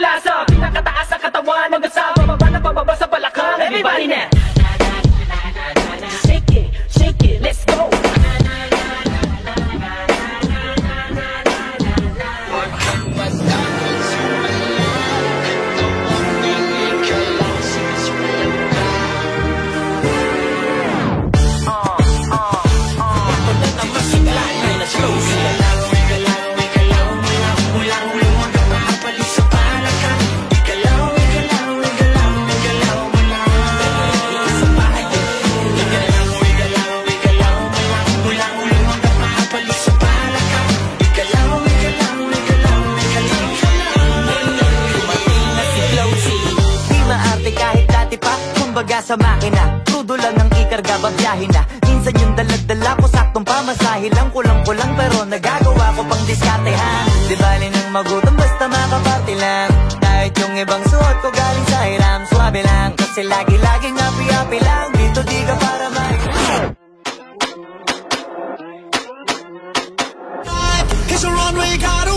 Mula sa pinakataas sa katawan hanggang sa bababa na pababa sa balakang. Everybody now, shake it, let's go. Sa makina, crudo lang ang ikarga, babiyahin na. Minsan yung dalag-dala ko, saktong pamasahe lang. Kulang-kulang pero nagagawa ko pang diskartehan. Di bali nang magutom, basta makaparte lang. Kahit yung ibang suot ko galing sa hiram, swabe lang. Kasi lagi-laging happy-happy lang. Dito di ka para Cause you're on, we gotta